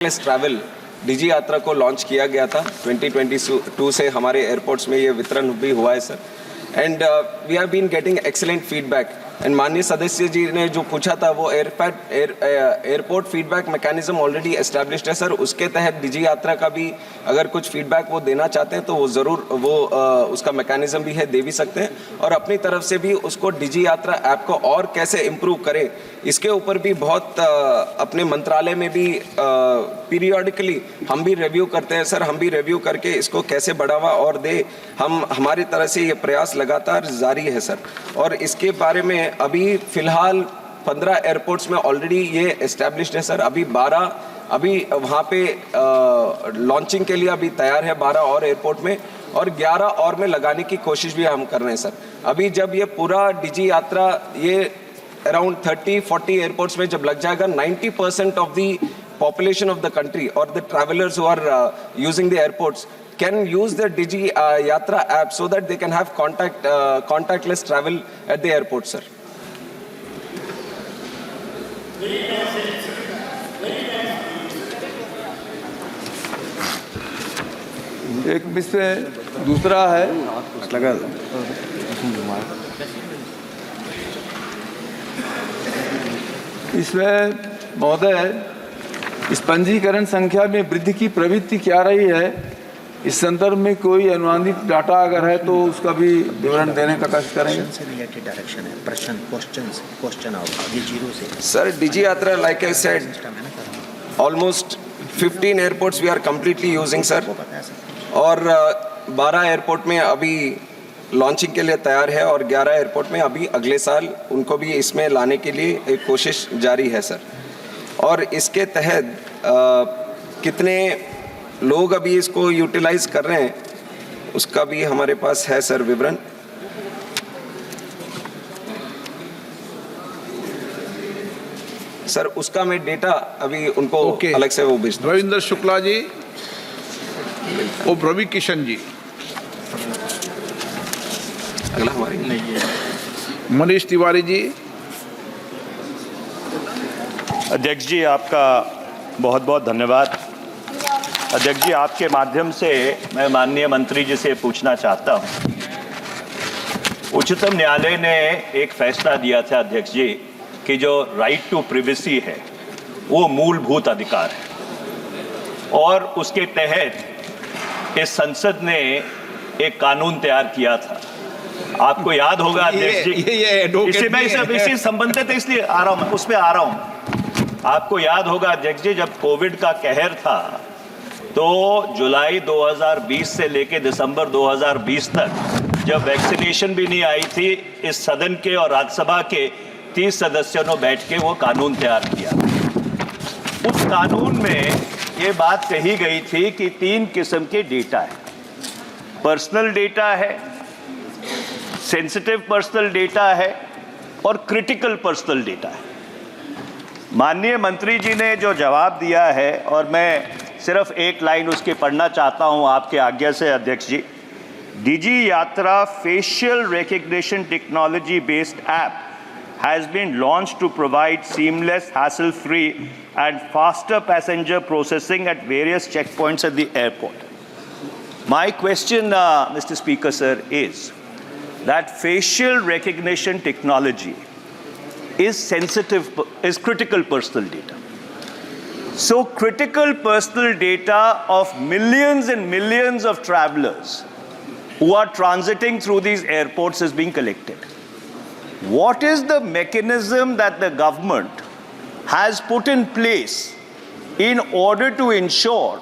Travel डिजी यात्रा को launch किया गया था 2022 से हमारे एयरपोर्ट्स में ये वितरण भी हुआ है sir. And we have been getting excellent feedback. And माननीय सदस्य जी ने जो पूछा था वो airport feedback mechanism already established है सर। उसके तहत डिजी यात्रा का भी अगर कुछ फीडबैक वो देना चाहते हैं तो वो ज़रूर उसका मैकेनिज्म भी है, दे भी सकते हैं। और अपनी तरफ से भी उसको डिजी यात्रा ऐप को और कैसे इम्प्रूव करें इसके ऊपर भी बहुत अपने मंत्रालय में भी पीरियडिकली हम भी रिव्यू करते हैं सर। हम भी रिव्यू करके इसको कैसे बढ़ावा और दे, हमारी तरह से ये प्रयास लगातार जारी है सर। और इसके बारे में अभी फिलहाल 15 एयरपोर्ट्स में ऑलरेडी ये एस्टैब्लिश्ड है सर। अभी 12 अभी वहाँ पे लॉन्चिंग के लिए अभी तैयार है 12 और एयरपोर्ट में, और 11 और में लगाने की कोशिश भी हम कर रहे हैं सर। अभी जब ये पूरा डिजी यात्रा ये अराउंड 30-40 एयरपोर्ट्स में जब लग जाएगा, 90% of the population of the country or the travelers who are using the airports can use the Digi Yatra app so that they can have contactless travel at the airport, sir. एक विषय दूसरा है लगा इसमें महोदय, इस पंजीकरण संख्या में वृद्धि की प्रवृत्ति क्या रही है? इस संदर्भ में कोई अनुमानित डाटा अगर है तो उसका भी विवरण देने का कष्ट करेंगे। डायरेक्शन है प्रश्न क्वेश्चन आगे जीरो से sir Digi Yatra like I said almost 15 airports we are completely using sir. और 12 एयरपोर्ट में अभी लॉन्चिंग के लिए तैयार है और 11 एयरपोर्ट में अभी अगले साल उनको भी इसमें लाने के लिए एक कोशिश जारी है सर। और इसके तहत कितने लोग अभी इसको यूटिलाइज कर रहे हैं उसका भी हमारे पास है सर विवरण। सर उसका मैं डेटा अभी उनको अलग से वो भेजता हूं। रविंद्र शुक्ला जी और रवि किशन जी, अगला हमारे नहीं है। मनीष तिवारी जी। अध्यक्ष जी आपका बहुत बहुत धन्यवाद। अध्यक्ष जी आपके माध्यम से मैं माननीय मंत्री जी से पूछना चाहता हूं। उच्चतम न्यायालय ने एक फैसला दिया था अध्यक्ष जी कि जो राइट टू प्रिवेसी है वो मूलभूत अधिकार है, और उसके तहत इस संसद ने एक कानून तैयार किया था। आपको याद होगा अध्यक्ष जी, इसी संबंधित इसलिए आ रहा हूं, उसमें आ रहा हूं। आपको याद होगा अध्यक्ष जी, जब कोविड का कहर था तो जुलाई 2020 से लेकर दिसंबर 2020 तक जब वैक्सीनेशन भी नहीं आई थी, इस सदन के और राज्यसभा के 30 सदस्यों ने बैठ के वो कानून तैयार किया। उस कानून में ये बात कही गई थी कि 3 किस्म के डेटा है। पर्सनल डेटा है, सेंसिटिव पर्सनल डेटा है और क्रिटिकल पर्सनल डेटा है। माननीय मंत्री जी ने जो जवाब दिया है, और मैं सिर्फ एक लाइन उसकी पढ़ना चाहता हूं आपके आज्ञा से अध्यक्ष जी। डिजी यात्रा facial recognition technology based app has been launched to provide seamless, hassle-free and faster passenger processing at various checkpoints at the airport. My question, Mr. Speaker, sir, is that facial recognition technology is critical personal data. So critical personal data of millions and millions of travelers who are transiting through these airports is being collected. What is the mechanism that the government has put in place in order to ensure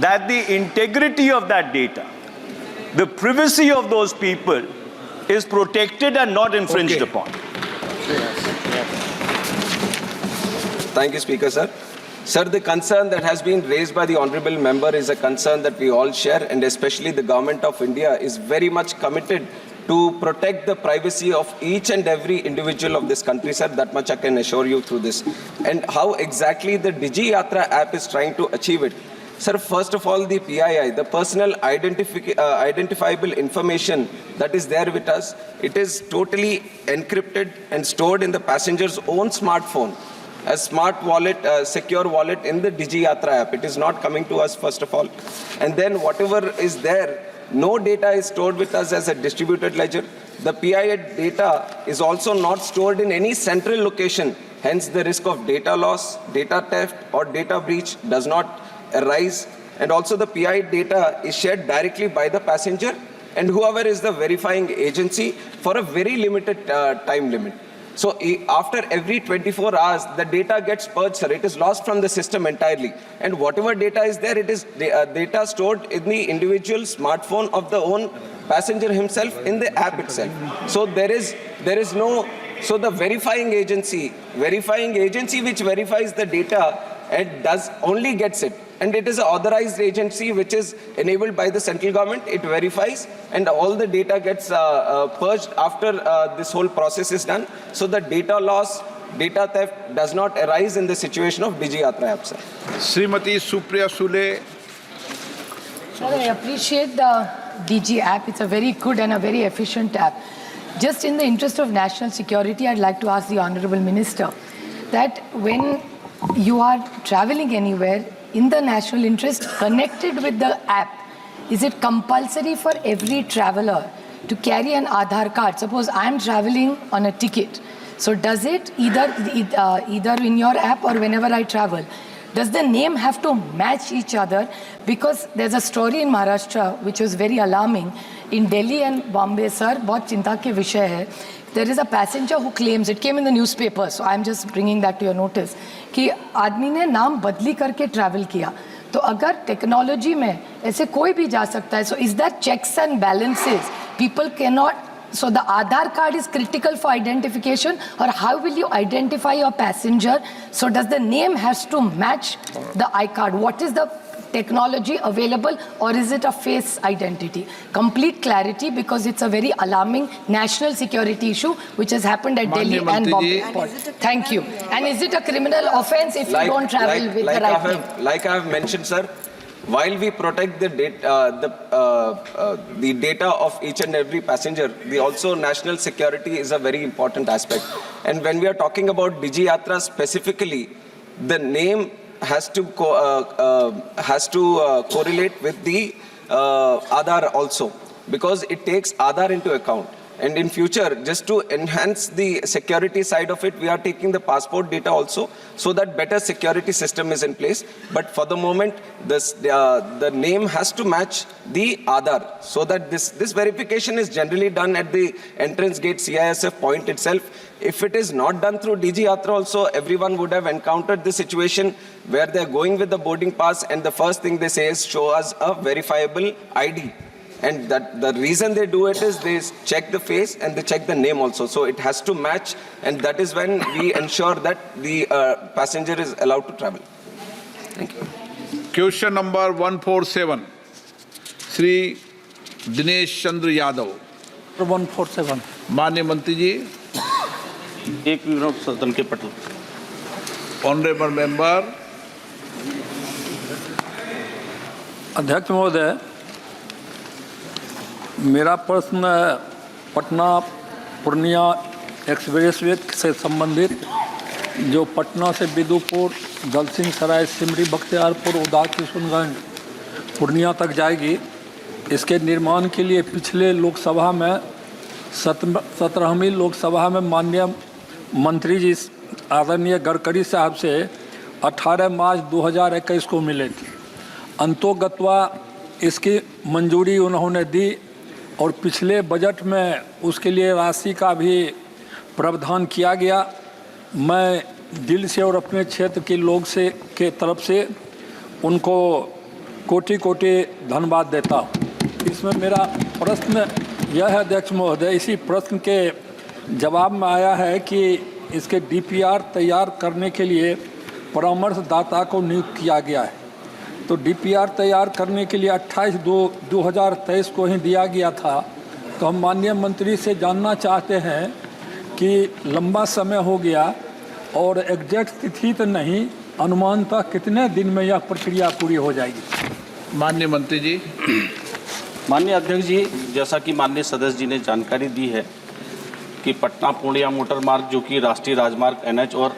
that the integrity of that data, the privacy of those people is protected and not infringed upon? Thank you, Speaker, sir. Sir, the concern that has been raised by the honorable member is a concern that we all share, and especially the government of India is very much committed to protect the privacy of each and every individual of this country, sir. That much I can assure you through this. And how exactly the Digi Yatra app is trying to achieve it? Sir, first of all, the PII, the personal identifiable information that is there with us, it is totally encrypted and stored in the passenger's own smartphone. a smart wallet, secure wallet in the DigiYatra app. It is not coming to us first of all. And then whatever is there, no data is stored with us as a distributed ledger. The PII data is also not stored in any central location. Hence, the risk of data loss, data theft, or data breach does not arise. And also, the PII data is shared directly by the passenger and whoever is the verifying agency for a very limited time limit. So after every 24 hours, the data gets purged, sir. It is lost from the system entirely. And whatever data is there, it is data stored in the individual smartphone of the own passenger himself in the app itself. So there is no, so the verifying agency which verifies the data and only gets it. And it is an authorized agency which is enabled by the central government. It verifies and all the data gets purged after this whole process is done. So the data loss, data theft does not arise in the situation of DigiYatra app, sir. Shrimati Supriya Sule. Sir, I appreciate the DG app. It's a very good and a very efficient app. Just in the interest of national security, I'd like to ask the Honorable Minister that when you are traveling anywhere in the national interest connected with the app, is it compulsory for every traveler to carry an Aadhaar card? Suppose I'm traveling on a ticket. So does it either in your app or whenever I travel, does the name have to match each other? Because there's a story in Maharashtra which was very alarming. In Delhi and Bombay, sir, बहुत चिंता के विषय है. There is a passenger who claims, it came in the newspaper, so I'm just bringing that to your notice, कि आदमी ने नाम बदली करके travel किया. तो अगर टेक्नोलॉजी में ऐसे कोई भी जा सकता है, so is that checks and balances? People cannot. So the Aadhaar card is critical for identification, or how will you identify your passenger? So does the name has to match the iCard? What is the technology available, or is it a face identity? Complete clarity, because it's a very alarming national security issue which has happened at Delhi and Bombay Airport. Thank you. And is it a criminal offense if you don't travel with the right name? Like I have mentioned, sir, while we protect the data of each and every passenger, the also national security is a very important aspect. And when we are talking about DigiYatra specifically, the name has to correlate with the Aadhaar also, because it takes Aadhaar into account. And in future, just to enhance the security side of it, we are taking the passport data also, so that better security system is in place. But for the moment, the name has to match the Aadhaar, so that this verification is generally done at the entrance gate CISF point itself. If it is not done through DigiYatra also, everyone would have encountered the situation where they're going with the boarding pass and the first thing they say is show us a verifiable ID. And that the reason they do it is they check the face and they check the name also. So it has to match, and that is when we ensure that the passenger is allowed to travel. Thank you. Question number 147. Shri Dinesh Chandra Yadav. 147. माननीय मंत्री जी. एक minute सदन के पटल. Honourable member. अध्यक्ष महोदय, मेरा प्रश्न पटना पूर्णिया एक्सप्रेसवे से संबंधित, जो पटना से बिदुपुर, दलसिंह सराय, सिमरी, बख्तियारपुर, उदा, किशनगंज, पूर्णिया तक जाएगी. इसके निर्माण के लिए पिछले लोकसभा में 17वीं लोकसभा में माननीय मंत्री जी आदरणीय गडकरी साहब से 18 मार्च 2021 को मिले थे. अंतोगत्वा इसकी मंजूरी उन्होंने दी और पिछले बजट में उसके लिए राशि का भी प्रावधान किया गया. मैं दिल से और अपने क्षेत्र के लोग से के तरफ से उनको कोटि कोटि धन्यवाद देता हूँ. इसमें मेरा प्रश्न यह है अध्यक्ष महोदय, इसी प्रश्न के जवाब में आया है कि इसके DPR तैयार करने के लिए परामर्शदाता को नियुक्त किया गया है. तो DPR तैयार करने के लिए 28/2/2023 को ही दिया गया था. तो हम माननीय मंत्री से जानना चाहते हैं कि लंबा समय हो गया और एग्जैक्ट तिथि तो नहीं, अनुमानतः कितने दिन में यह प्रक्रिया पूरी हो जाएगी? माननीय मंत्री जी. माननीय अध्यक्ष जी, जैसा कि माननीय सदस्य जी ने जानकारी दी है कि पटना पूर्णिया मोटर मार्ग, जो कि राष्ट्रीय राजमार्ग NH और